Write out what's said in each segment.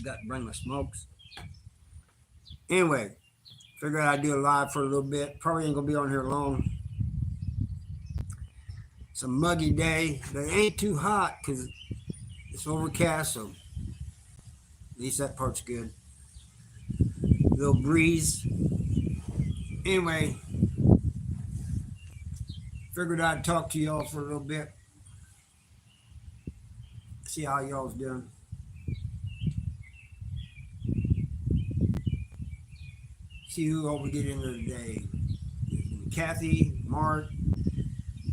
Got to bring my smokes. Anyway, figured I'd do a live for a little bit. Probably ain't gonna be on here long. It's a muggy day, but it ain't too hot because it's overcast, so at least that part's good. A little breeze. Anyway, figured I'd talk to y'all for a little bit. See how y'all's doing. See who all we get into today. Kathy, Mark,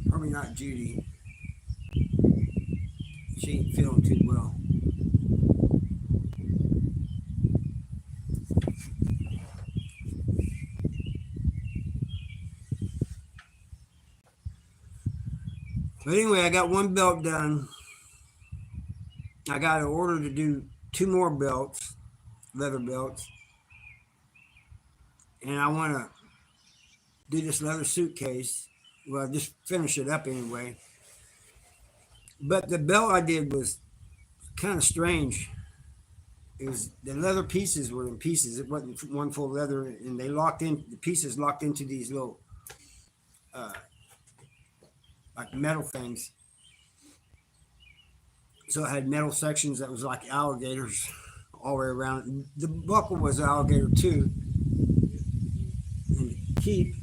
probably not Judy. She ain't feeling too well. But anyway, I got one belt done. I got an order to do 2 more belts, leather belts. And I want to do this leather suitcase. Well, just finish it up anyway. But the belt I did was kind of strange. It was the leather pieces were in pieces. It wasn't one full leather, and they locked in the pieces locked into these little like metal things. So it had metal sections that was like alligators all the way around. The buckle was alligator too. And the keep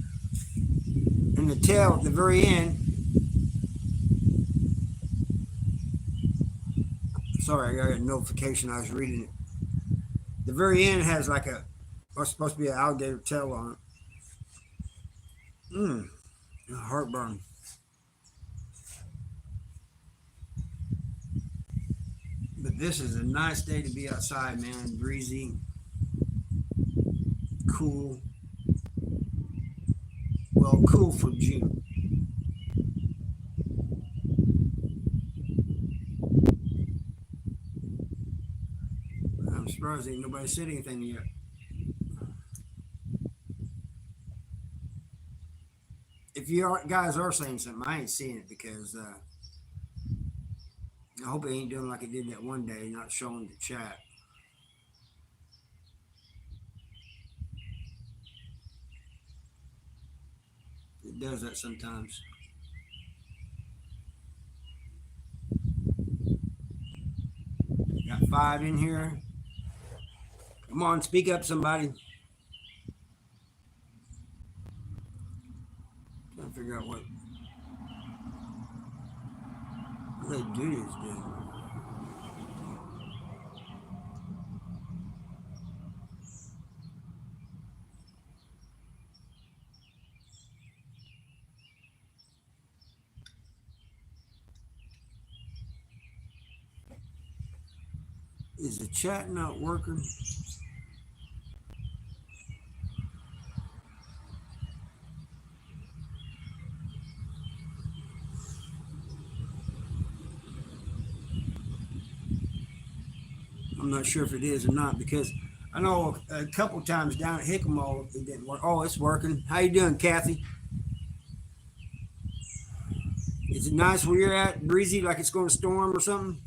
and the tail at the very end. Sorry, I got a notification. I was reading it. The very end has like what's supposed to be an alligator tail on it. Heartburn. But this is a nice day to be outside, man. Breezy, cool. Well, cool for June. I'm surprised ain't nobody said anything yet. If you guys are saying something, I ain't seeing it because I hope it ain't doing like it did that one day, not showing the chat. It does that sometimes. Got 5 in here. Come on, speak up, somebody. Trying to figure out what they do this doing. Is the chat not working? I'm not sure if it is or not because I know a couple times down at Hickamo it didn't work. Oh, it's working. How you doing, Kathy? Is it nice where you're at? Breezy, like it's going to storm or something?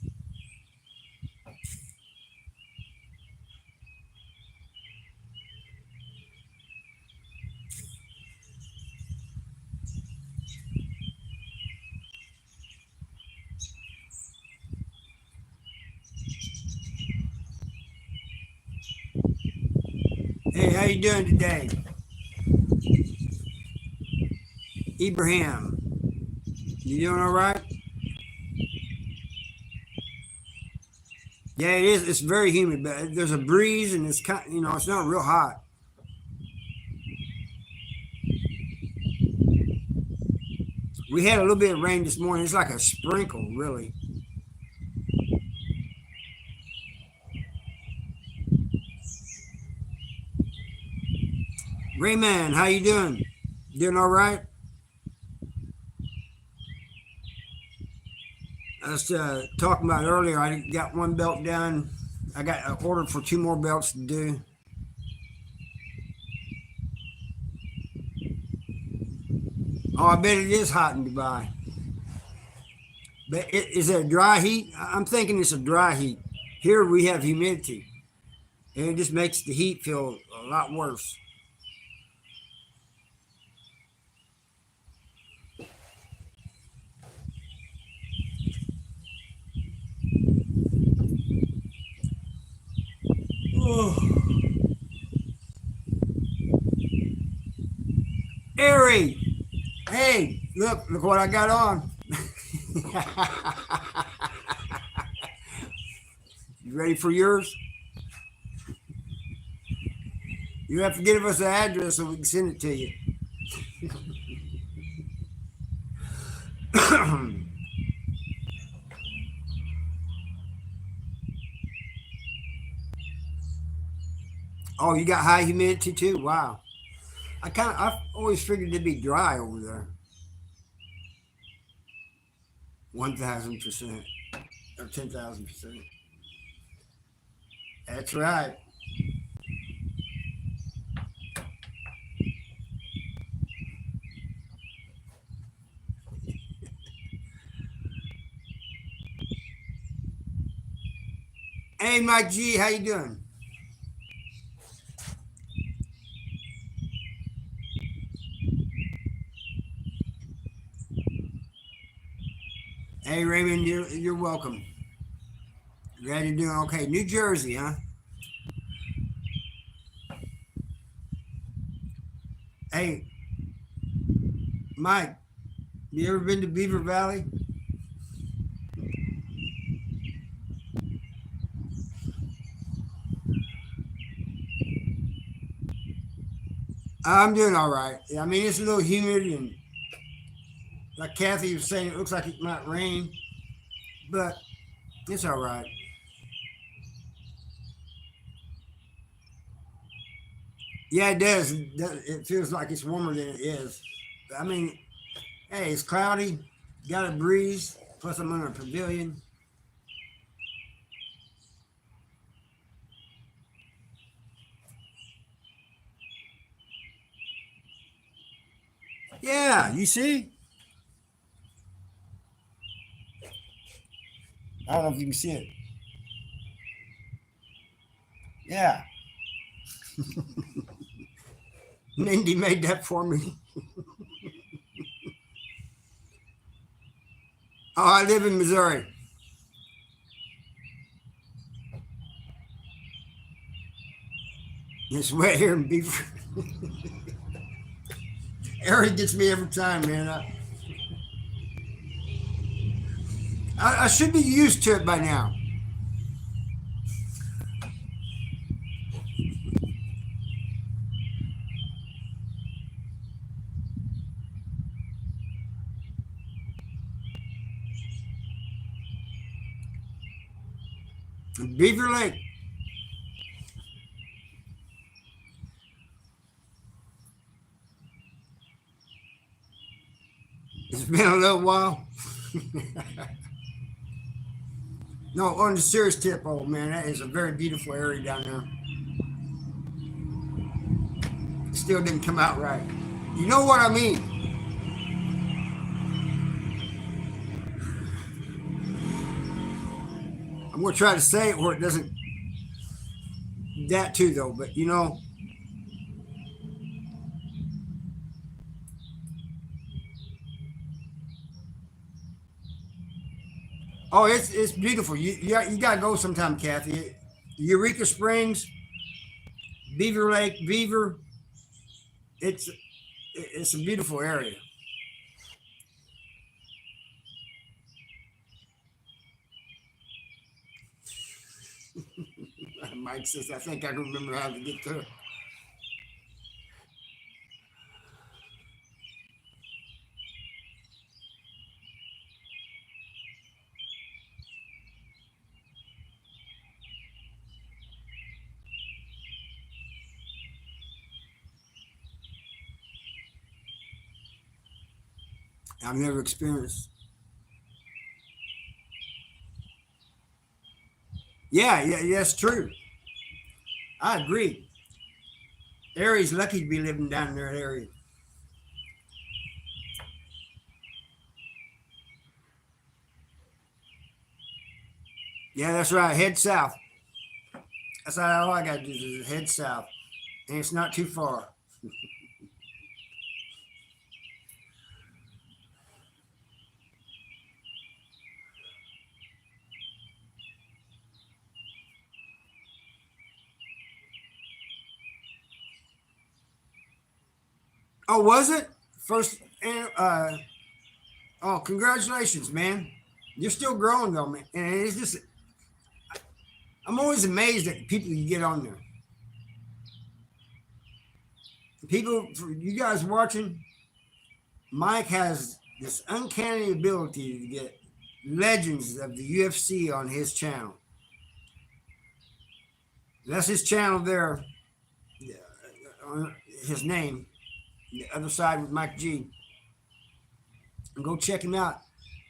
Hey, how you doing today? Ibrahim, you doing all right? Yeah, it is. It's very humid, but there's a breeze and it's kind, it's not real hot. We had a little bit of rain this morning. It's like a sprinkle, really. Rayman, how you doing? Doing all right? I was talking about earlier. I got one belt done. I got ordered for 2 more belts to do. Oh, I bet it is hot in Dubai. But is it a dry heat? I'm thinking it's a dry heat. Here we have humidity. And it just makes the heat feel a lot worse. Oh. Harry, hey, look what I got on. You ready for yours? You have to give us the address so we can send it to you. Oh, you got high humidity too? Wow. I've always figured it'd be dry over there. 1,000% or 10,000%. That's right. Hey, Mike G, how you doing? Hey, Raymond, you're welcome. Glad you're doing okay. New Jersey, huh? Hey, Mike, you ever been to Beaver Valley? I'm doing all right. I mean, it's a little humid, and like Kathy was saying, it looks like it might rain, but it's all right. Yeah, it does. It feels like it's warmer than it is. I mean, hey, it's cloudy, got a breeze, plus I'm under a pavilion. Yeah, you see? I don't know if you can see it. Yeah, Mindy made that for me. Oh, I live in Missouri. It's wet here in Beaver. Eric gets me every time, man. I should be used to it by now. Beaver Lake. It's been a little while. No, on the serious tip, oh man, that is a very beautiful area down there. It still didn't come out right. You know what I mean? I'm gonna try to say it where it doesn't. That too, though. But you know, oh, it's beautiful. You gotta go sometime, Kathy. Eureka Springs, Beaver Lake, Beaver. It's it's a beautiful area. Mike says, I think I can remember how to get there. I've never experienced. Yeah, that's true. I agree. Aries lucky to be living down in that area. Yeah, that's right. Head south. That's all I got to do is head south, and it's not too far. Oh, was it first? Oh, congratulations, man! You're still growing though, man. And it's just, I'm always amazed at the people you get on there. People, for you guys watching, Mike has this uncanny ability to get legends of the UFC on his channel. That's his channel there, his name, the other side with Mike G. And go check him out.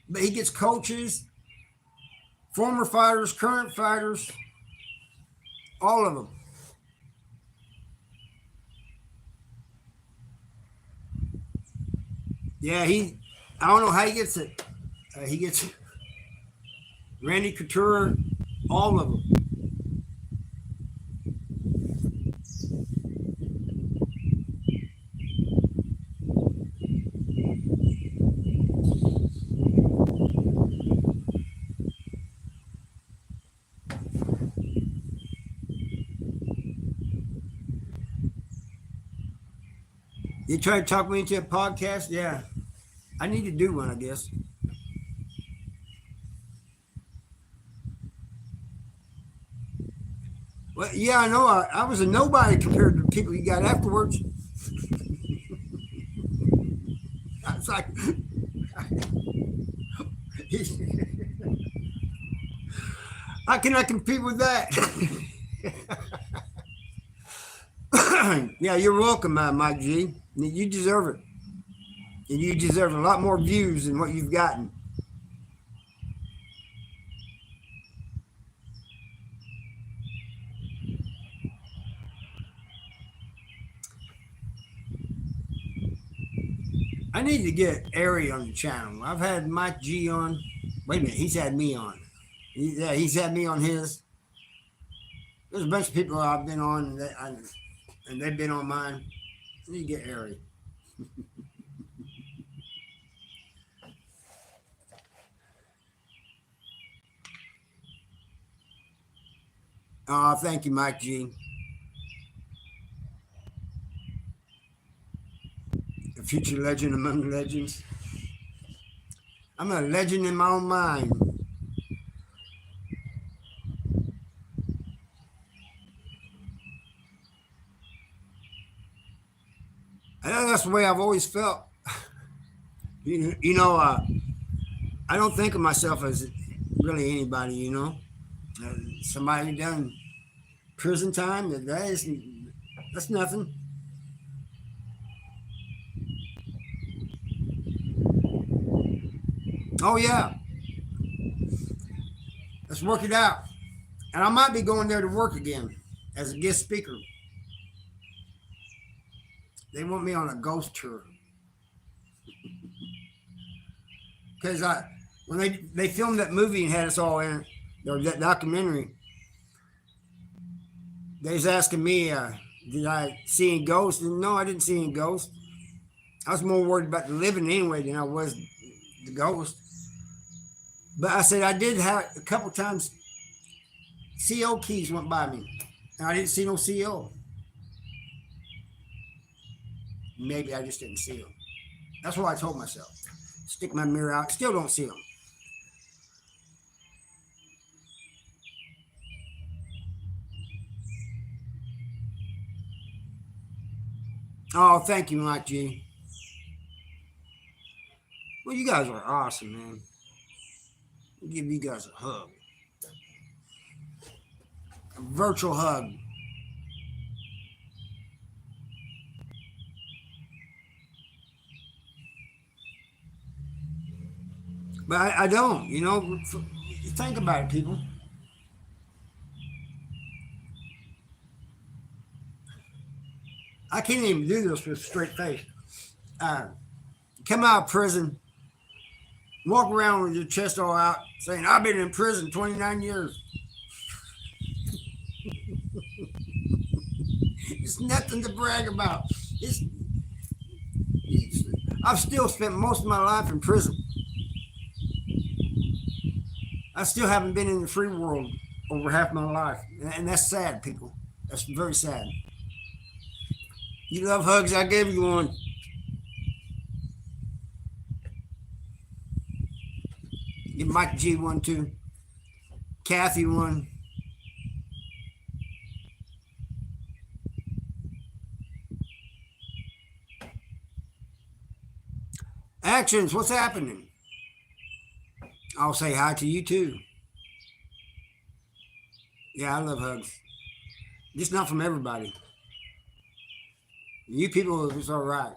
But he gets coaches, former fighters, current fighters, all of them. Yeah, I don't know how he gets it. He gets Randy Couture, all of them. You try to talk me into a podcast? Yeah. I need to do one, I guess. Well, yeah, I know. I was a nobody compared to the people you got afterwards. I was like, how can I compete with that? Yeah, you're welcome, Mike G. You deserve it. And you deserve a lot more views than what you've gotten. I need to get Ari on the channel. I've had Mike G on. Wait a minute, he's had me on. He's had me on his. There's a bunch of people I've been on, and they've been on mine. I need to get Ari. Oh, thank you, Mike G. A future legend among legends. I'm a legend in my own mind. I know that's the way I've always felt. You know, I don't think of myself as really anybody, you know. Somebody done prison time, that's nothing. Oh, yeah. Let's work it out. And I might be going there to work again as a guest speaker. They want me on a ghost tour. Because when they filmed that movie and had us all in it, or that documentary, they was asking me, did I see any ghosts? And no, I didn't see any ghosts. I was more worried about the living anyway than I was the ghost. But I said I did have a couple times CO keys went by me, and I didn't see no CO. Maybe I just didn't see them. That's what I told myself. Stick my mirror out. Still don't see them. Oh, thank you, Mike G. Well, you guys are awesome, man. I'll give you guys a hug. A virtual hug. But I don't, you know. Think about it, people. I can't even do this with a straight face. Come out of prison, walk around with your chest all out, saying, I've been in prison 29 years. It's nothing to brag about. It's, I've still spent most of my life in prison. I still haven't been in the free world over half my life, and that's sad, people. That's very sad. You love hugs? I gave you one. Give Mike G one too. Kathy one. Actions, what's happening? I'll say hi to you too. Yeah, I love hugs. Just not from everybody. You people, it's all right.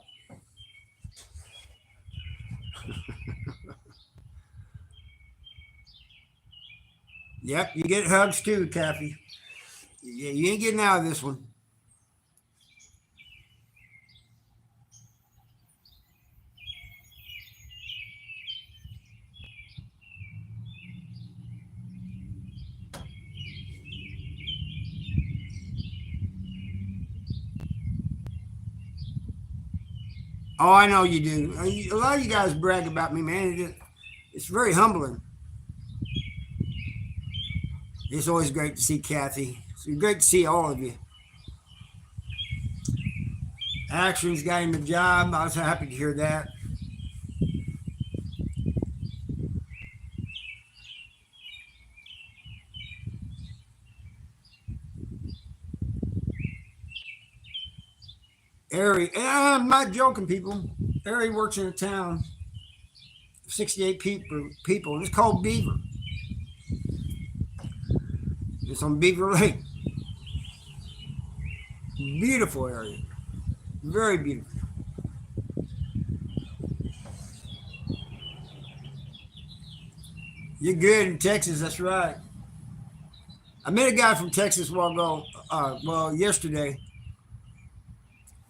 Yep, you get hugs too, Kathy. Yeah, you ain't getting out of this one. Oh, I know you do. A lot of you guys brag about me, man. It's very humbling. It's always great to see Kathy. It's great to see all of you. Actions got him a job. I was happy to hear that. Ari, and I'm not joking, people. Ari works in a town, 68 people, and it's called Beaver. It's on Beaver Lake. Beautiful area. Very beautiful. You're good in Texas, that's right. I met a guy from Texas a while ago, yesterday,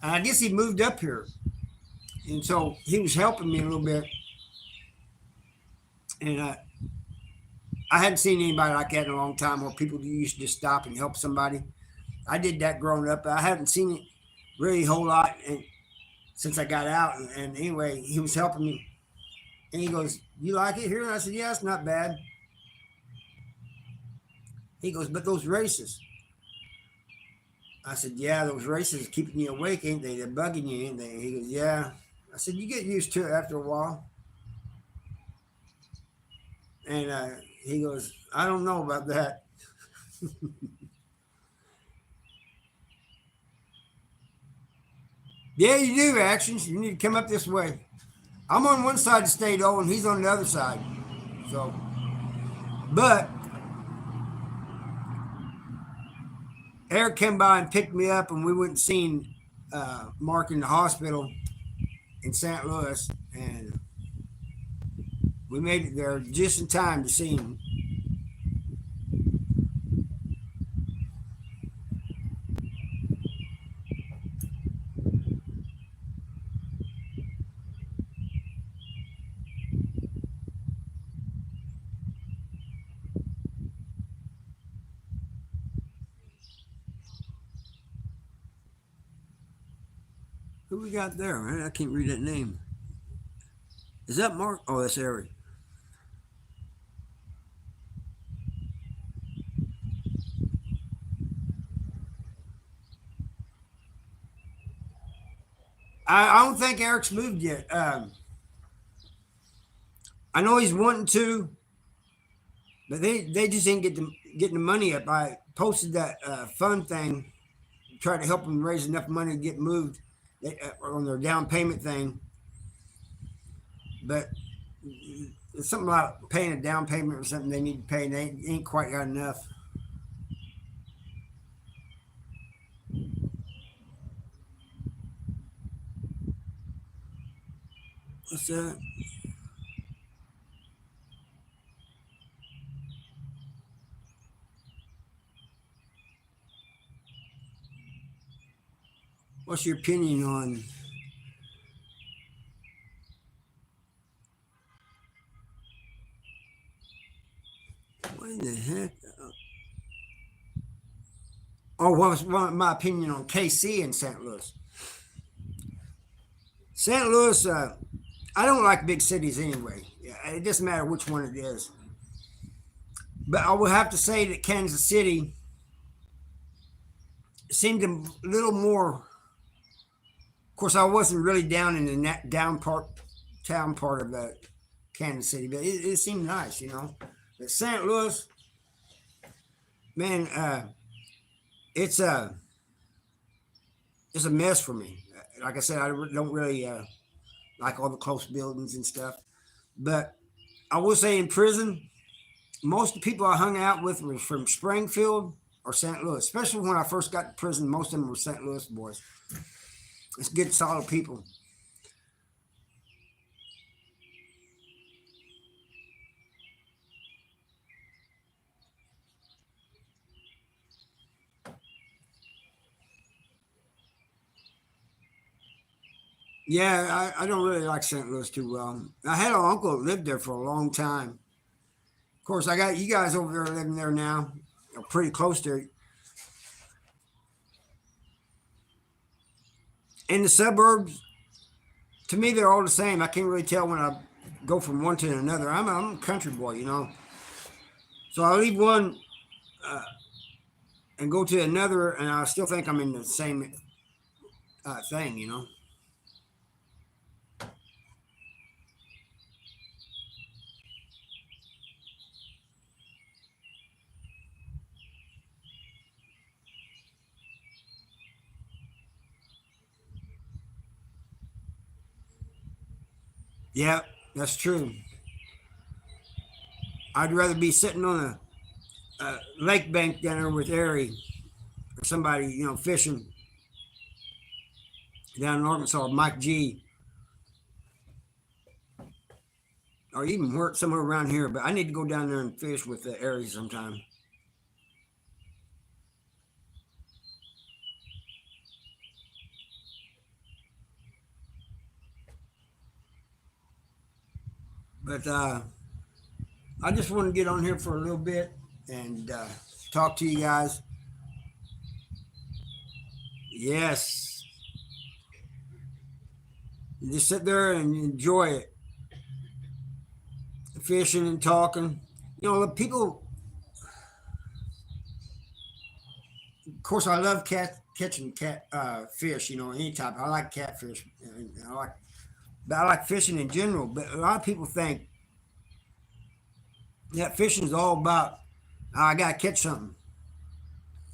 and I guess he moved up here. And so he was helping me a little bit. And I hadn't seen anybody like that in a long time where people used to just stop and help somebody. I did that growing up. I haven't seen it really a whole lot since I got out. And anyway, he was helping me. And he goes, "You like it here?" And I said, "Yeah, it's not bad." He goes, "But those races." I said, "Yeah, those races are keeping you awake, ain't they? They're bugging you, ain't they?" He goes, "Yeah." I said, "You get used to it after a while." And he goes, "I don't know about that." Yeah, you do, Actions. You need to come up this way. I'm on one side of the state, oh, and he's on the other side. So, but Eric came by and picked me up, and we went and seen Mark in the hospital in St. Louis, and we made it there just in time to see him. Who we got there, man? I can't read that name. Is that Mark? Oh, that's Eric. I don't think Eric's moved yet. I know he's wanting to, but they just ain't getting the money up. I posted that fund thing, try to help them raise enough money to get moved on their down payment thing. But it's something about paying a down payment or something they need to pay, and they ain't quite got enough. What's that? What's your opinion on? What in the heck? or what was my opinion on KC in St. Louis. St. Louis, I don't like big cities anyway. It doesn't matter which one it is. But I will have to say that Kansas City seemed a little more. Of course, I wasn't really down in the down part, town part of the Kansas City, but it seemed nice, you know. But St. Louis, man, it's a it's a mess for me. Like I said, I don't really like all the close buildings and stuff. But I will say in prison, most of the people I hung out with were from Springfield or St. Louis. Especially when I first got to prison, most of them were St. Louis boys. It's good, solid people. Yeah, I don't really like St. Louis too well. I had an uncle that lived there for a long time. Of course, I got you guys over there living there now, or pretty close to it. In the suburbs, to me, they're all the same. I can't really tell when I go from one to another. I'm a country boy, you know. So I leave one uh, and go to another, and I still think I'm in the same thing, you know. Yeah, that's true. I'd rather be sitting on a lake bank down there with Harry or somebody, you know, fishing down in Arkansas, Mike G, or even work somewhere around here. But I need to go down there and fish with the Aries sometime. But I just want to get on here for a little bit and talk to you guys. Yes, you just sit there and enjoy it, fishing and talking. You know, the people. Of course, I love catching fish. You know, any type. I like catfish. And I like fishing in general. But a lot of people think that fishing is all about I gotta catch something.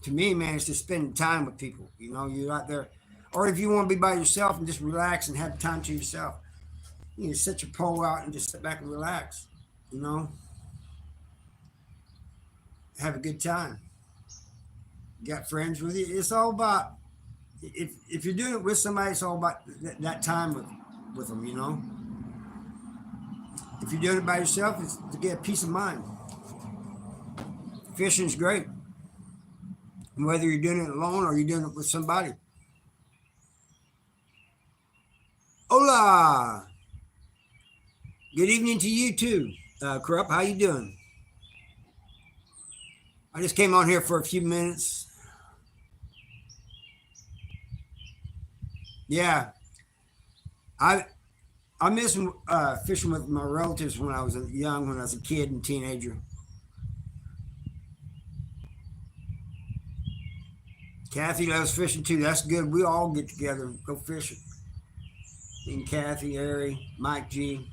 To me, man, it's just spending time with people. You know, you're out there, or if you want to be by yourself and just relax and have time to yourself, you can set your pole out and just sit back and relax. You know, have a good time. You got friends with you. It's all about if you're doing it with somebody, it's all about that time with them. You know, if you're doing it by yourself, it's to get peace of mind. Fishing's great, whether you're doing it alone or you're doing it with somebody. Hola, good evening to you too, Krupp. How you doing? I just came on here for a few minutes. Yeah, I I miss fishing with my relatives when I was young, when I was a kid and teenager. Kathy loves fishing too. That's good. We all get together and go fishing. And Kathy, Harry, Mike G.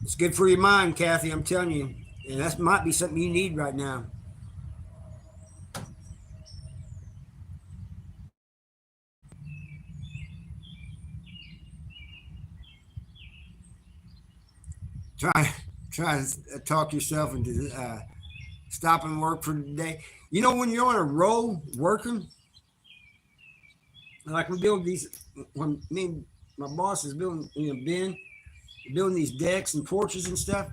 It's good for your mind, Kathy. I'm telling you, and that might be something you need right now. Try try to talk yourself into stopping work for the day. You know, when you're on a roll working, like we build these, when me and my boss is building, you know, Ben, building these decks and porches and stuff.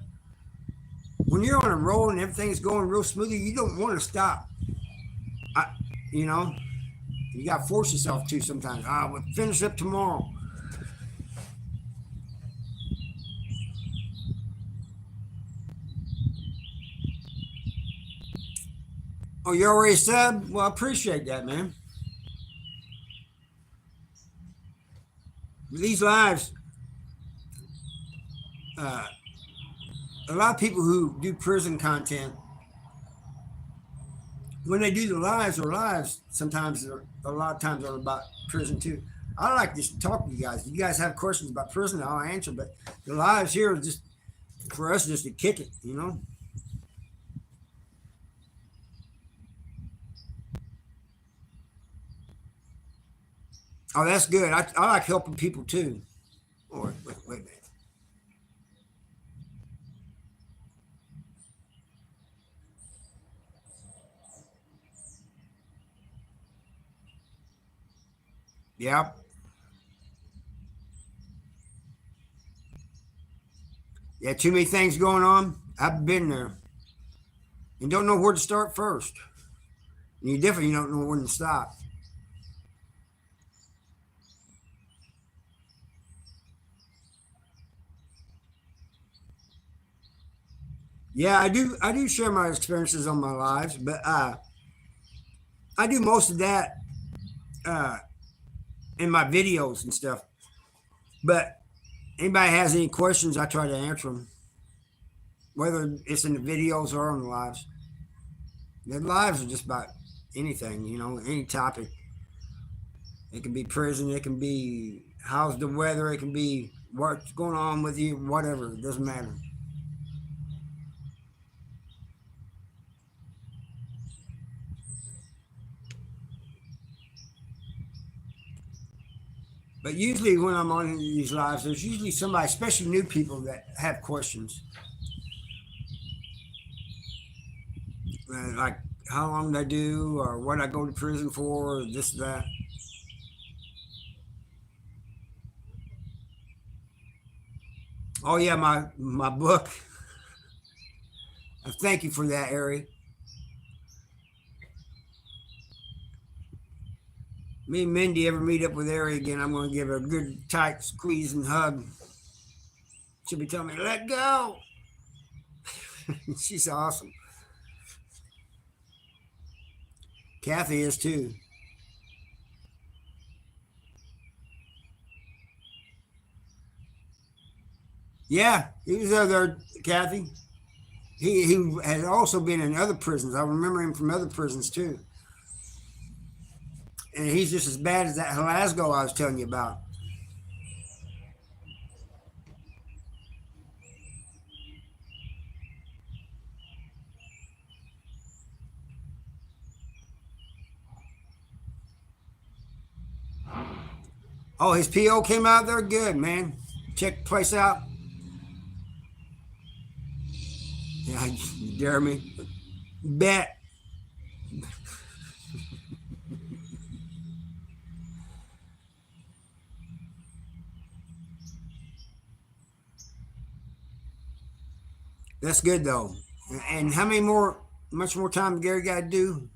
When you're on a roll and everything's going real smoothly, you don't want to stop. I, you know, you got to force yourself to sometimes. We'll finish up tomorrow. Oh, you already subbed? Well, I appreciate that, man. These lives, uh, a lot of people who do prison content, when they do the lives or lives, sometimes a lot of times are about prison too. I like to talk to you guys. If you guys have questions about prison, I'll answer. But the lives here are just for us just to kick it, you know. Oh, that's good. I like helping people too. Or wait a minute. Yeah, yeah. Too many things going on. I've been there and don't know where to start first. And you definitely don't know when to stop. Yeah, I do. I do share my experiences on my lives, but I do most of that uh, in my videos and stuff. But anybody has any questions, I try to answer them, whether it's in the videos or on the lives. The lives are just about anything, you know, any topic. It can be prison, it can be how's the weather, it can be what's going on with you, whatever. It doesn't matter. But usually when I'm on these lives, there's usually somebody, especially new people, that have questions. Like how long did I do, or what I go to prison for, or this, that. Oh yeah, my book. Thank you for that, Ari. Me and Mindy ever meet up with Ari again, I'm going to give her a good tight squeeze and hug. She'll be telling me, let go. She's awesome. Kathy is too. Yeah, he was there, Kathy. He has also been in other prisons. I remember him from other prisons too. And he's just as bad as that Glasgow I was telling you about. Oh, his PO came out there good, man. Check the place out. Yeah, you dare me? Bet. That's good though. And how many more? Much more time Gary got to do?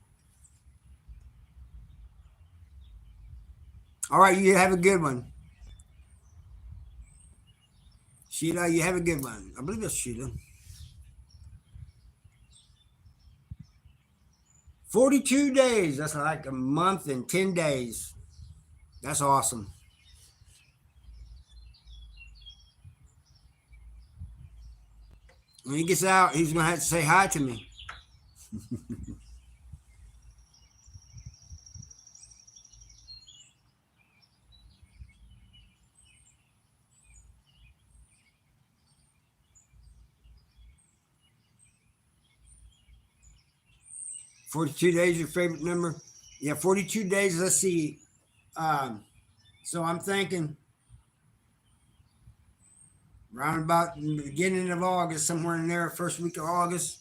All right, you have a good one, Sheila. You have a good one. I believe that's Sheila. 42 days. That's like a month and 10 days. That's awesome. When he gets out, he's gonna have to say hi to me. 42 days, your favorite number? Yeah, 42 days. Let's see. Um, so I'm thinking around about the beginning of August, somewhere in there, first week of August.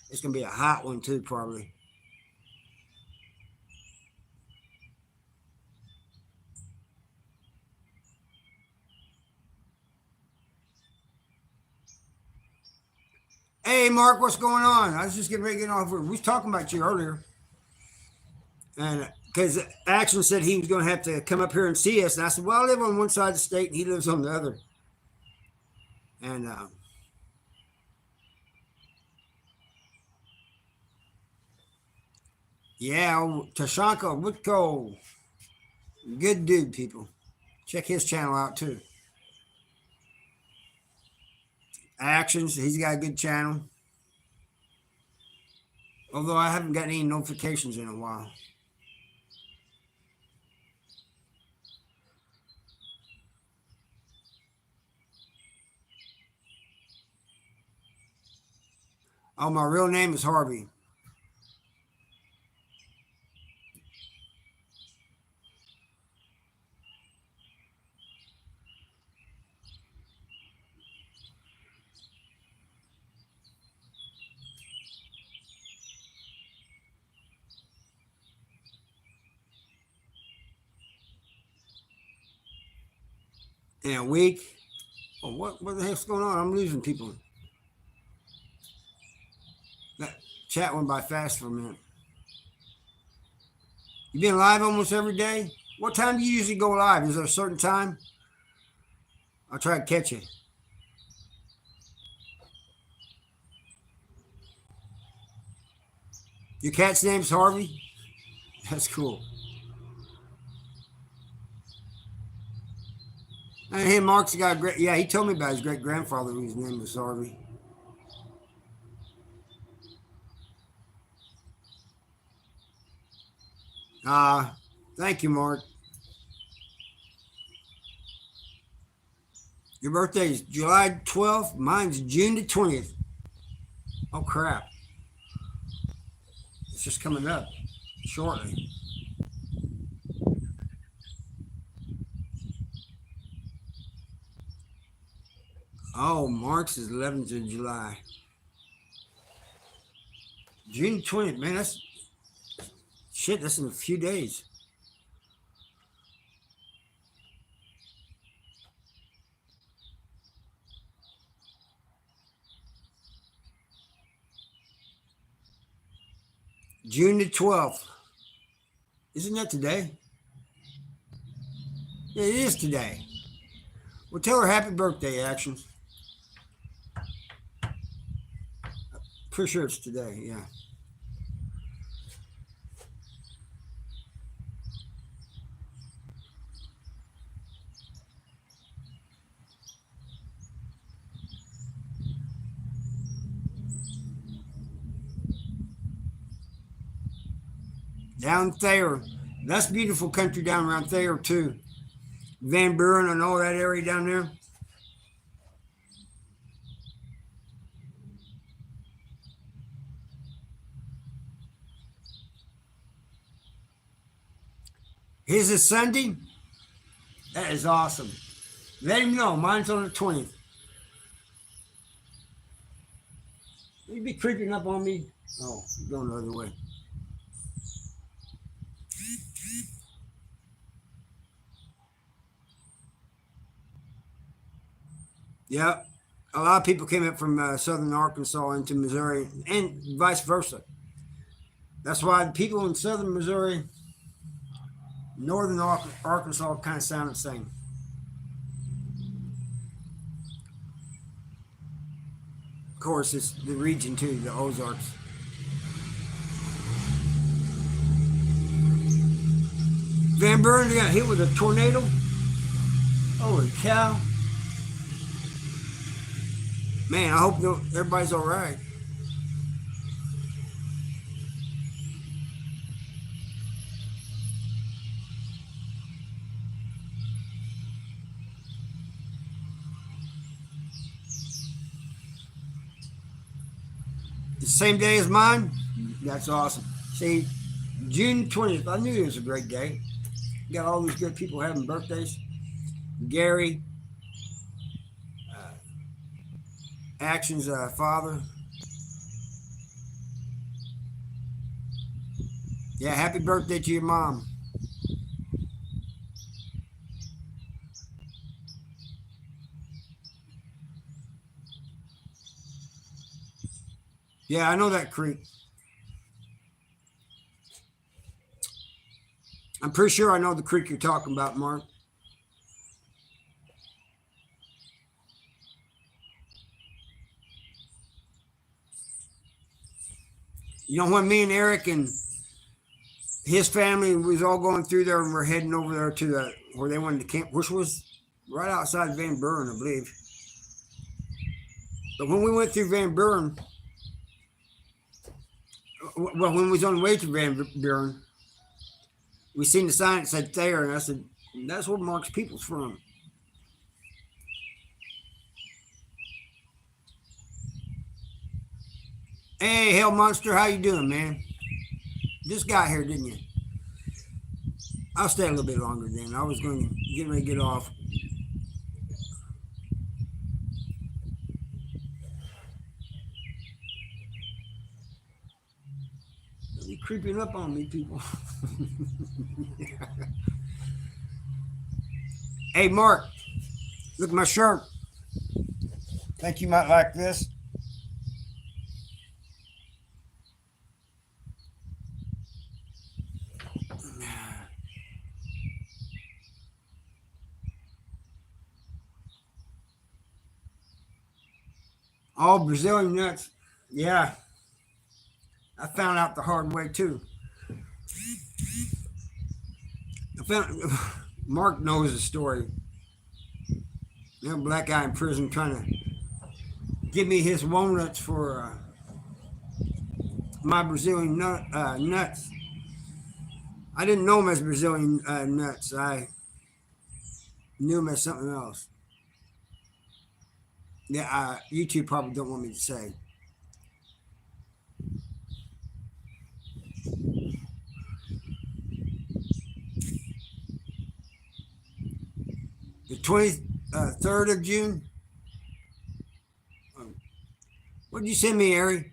It's gonna be a hot one too, probably. Hey, Mark, what's going on? I was just getting ready to get off. We was talking about you earlier, and because Action said he was going to have to come up here and see us, and I said, "Well, I live on one side of the state, and he lives on the other." And Yeah, Tashanka Woodco. Good dude, people. Check his channel out too. Actions, he's got a good channel. Although I haven't got any notifications in a while. Oh, my real name is Harvey. In a week. Oh, what the heck's going on? I'm losing people. That chat went by fast for a minute. You been live almost every day? What time do you usually go live? Is there a certain time? I'll try to catch you. Your cat's name's Harvey? That's cool. And hey, Mark's got a great, yeah, he told me about his great grandfather whose name was Harvey. Thank you, Mark. Your birthday is July 12th. Mine's June the 20th. Oh, crap. It's just coming up shortly. Oh, Mark's is 11th of July. June 20th, man, that's shit, that's in a few days. June the 12th. Isn't that today? Yeah, it is today. Well, tell her happy birthday, Actions. Pretty sure it's today, yeah. Down Thayer. That's beautiful country down around Thayer, too. Van Buren and all that area down there. His is Sunday. That is awesome. Let him know. Mine's on the 20th. You be creeping up on me. Oh, you're going the other way. Yep. A lot of people came up from southern Arkansas into Missouri and vice versa. That's why the people in southern Missouri, northern Arkansas kind of sound the same. Of course, it's the region too, the Ozarks. Van Buren got hit with a tornado. Holy cow. Man, I hope everybody's all right. The same day as mine? That's awesome. See, June 20th, I knew it was a great day. Got all these good people having birthdays. Gary, Action's father. Yeah, happy birthday to your mom. Yeah, I know that creek. I'm pretty sure I know the creek you're talking about, Mark. You know when me and Eric and his family was all going through there, and we're heading over there to the where they wanted to camp, which was right outside Van Buren, I believe. But when we went through Van Buren, well, when we was on the way to Van Buren, we seen the sign that said Thayer, and I said, "That's where Mark's people's from." Hey, Hell Monster, how you doing, man? Just got here, didn't you? I'll stay a little bit longer then. I was going to get ready to get off. You're creeping up on me, people. Hey, Mark, look at my shirt. Think you might like this? All Brazilian nuts. Yeah, I found out the hard way too. I found Mark knows the story. You know, black guy in prison trying to give me his walnuts for my Brazilian nuts. I didn't know him as Brazilian nuts. I knew him as something else. Yeah, YouTube probably don't want me to say. The 23rd of June. What did you send me, Ari?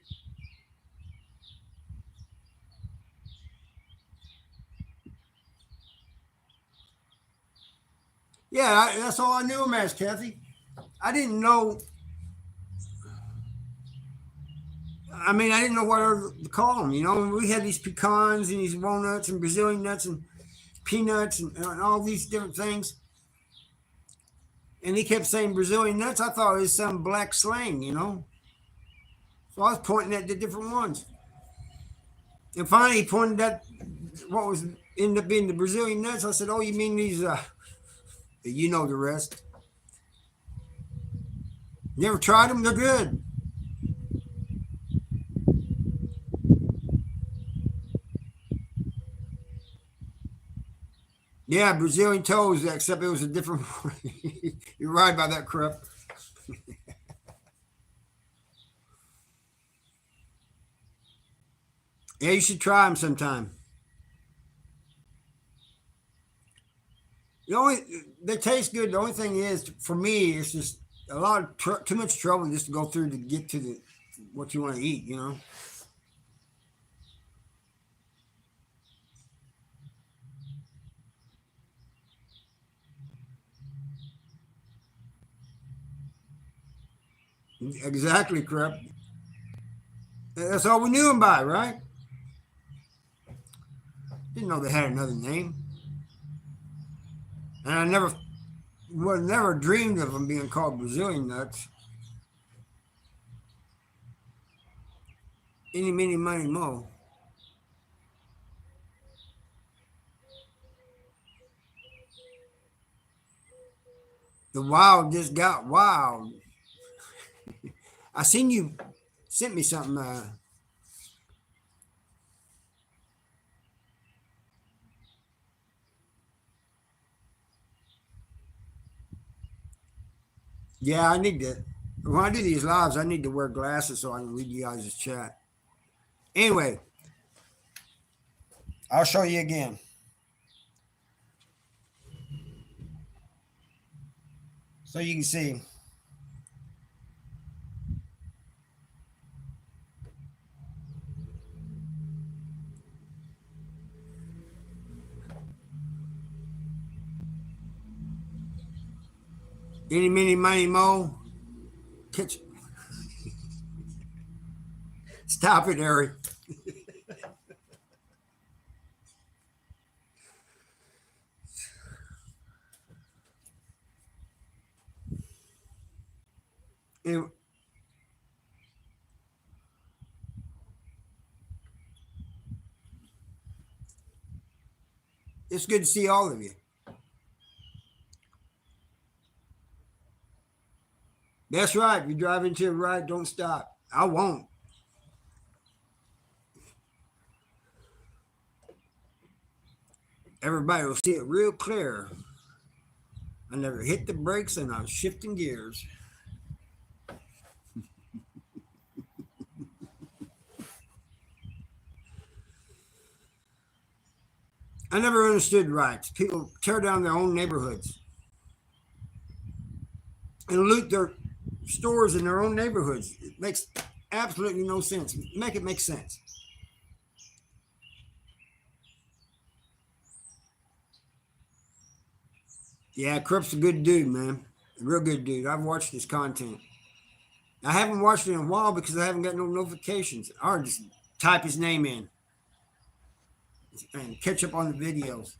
Yeah, that's all I knew him as, Kathy. I didn't know. I mean, I didn't know what to call them. You know, we had these pecans and these walnuts and Brazilian nuts and peanuts and all these different things. And he kept saying Brazilian nuts. I thought it was some black slang, you know. So I was pointing at the different ones. And finally, he pointed at what was ended up being the Brazilian nuts. I said, "Oh, you mean these? You know the rest. Never tried them? They're good." Yeah, Brazilian toes, except it was a different one. You're right about that, crap. Yeah, you should try them sometime. The only they taste good. The only thing is, for me, it's just a lot of too much trouble just to go through to get to the what you want to eat. You know. Exactly, crap. That's all we knew them by, right? Didn't know they had another name, and I never dreamed of them being called Brazilian nuts. Any, many, money, mo. The wild just got wild. I seen you sent me something. Yeah, I need to. When I do these lives, I need to wear glasses so I can read you guys' chat. Anyway, I'll show you again. So you can see. Any, mini, money, mo. Catch. Stop it, Harry. Anyway, It's good to see all of you. That's right. If you drive into the right, don't stop. I won't. Everybody will see it real clear. I never hit the brakes and I was shifting gears. I never understood rights. People tear down their own neighborhoods and loot their stores in their own neighborhoods. It makes absolutely no sense. Make it make sense. Yeah, Crup's a good dude, man. A real good dude. I've watched his content. I haven't watched it in a while because I haven't got no notifications. I'll just type his name in and catch up on the videos.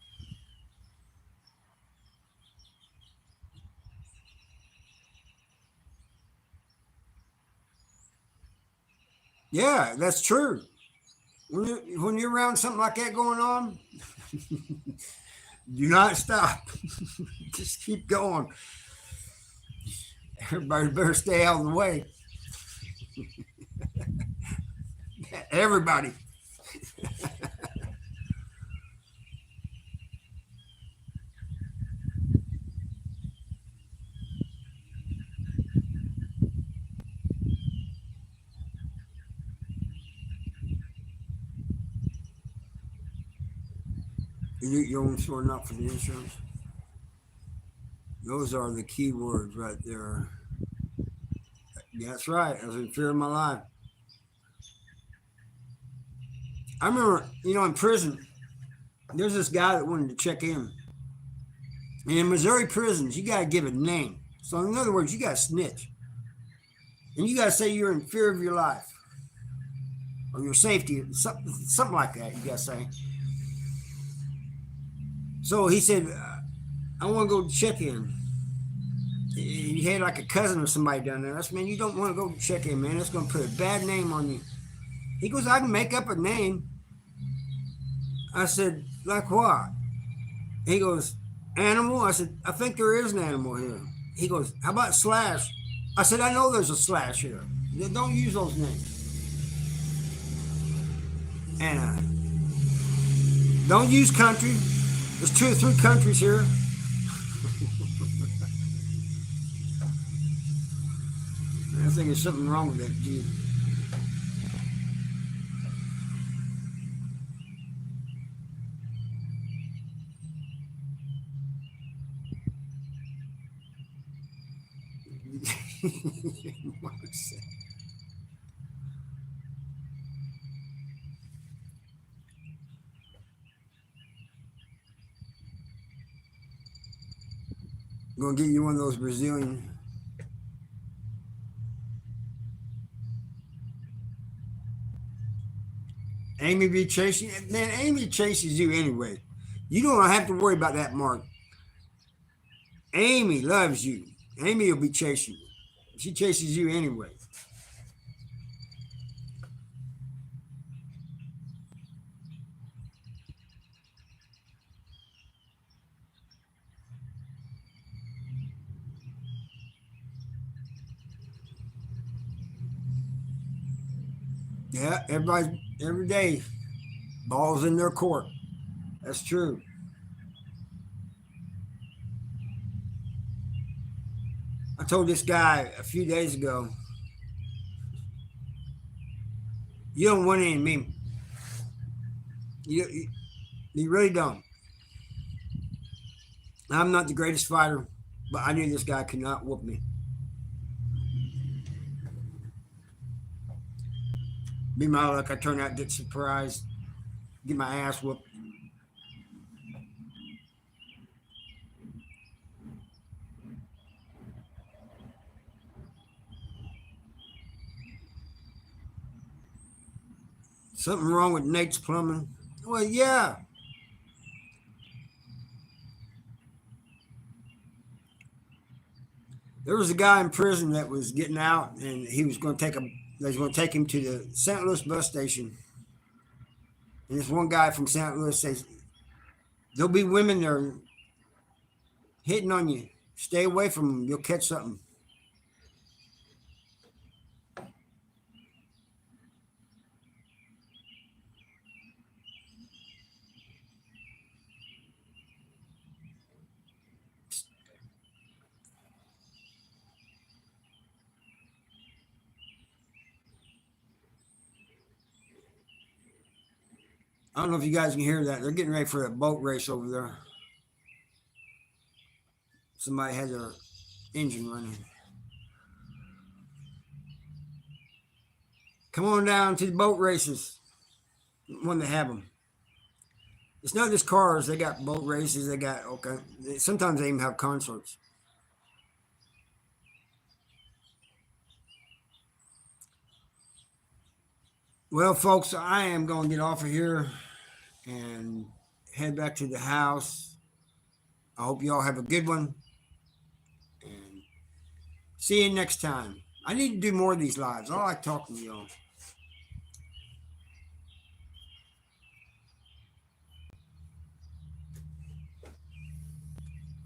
Yeah, that's true. When you're around something like that going on, do not stop. Just keep going. Everybody better stay out of the way. Everybody. You're only sorting out for the insurance. Those are the key words right there. That's right. I was in fear of my life. I remember, in prison, there's this guy that wanted to check in. And in Missouri prisons, you got to give a name. So, in other words, you got to snitch. And you got to say you're in fear of your life or your safety, something like that, you got to say. So he said, I want to go check in. He had like a cousin or somebody down there. I said, man, you don't want to go check in, man. That's going to put a bad name on you. He goes, I can make up a name. I said, like what? He goes, animal? I said, I think there is an animal here. He goes, how about Slash? I said, I know there's a Slash here. Don't use those names. And don't use country. There's 2 or 3 countries here. I think there's something wrong with that dude. I'm gonna get you one of those Brazilian. Amy be chasing, man. Amy chases you anyway. You don't have to worry about that, Mark. Amy loves you. Amy will be chasing you. She chases you anyway. Yeah, every day, balls in their court. That's true. I told this guy a few days ago, you don't want any of me. You really don't. I'm not the greatest fighter, but I knew this guy could not whoop me. Be my luck, I turn out, get surprised, get my ass whooped. Something wrong with Nate's plumbing? Well, yeah. There was a guy in prison that was getting out, and he was going to take him. They was going to take him to the St. Louis bus station. And this one guy from St. Louis says, There'll be women that are hitting on you. Stay away from them. You'll catch something. I don't know if you guys can hear that. They're getting ready for a boat race over there. Somebody had their engine running. Come on down to the boat races when they have them. It's not just cars. They got boat races. They got okay. Sometimes they even have concerts. Well, folks, I am going to get off of here and head back to the house. I hope you all have a good one. And see you next time. I need to do more of these lives. I like talking to y'all.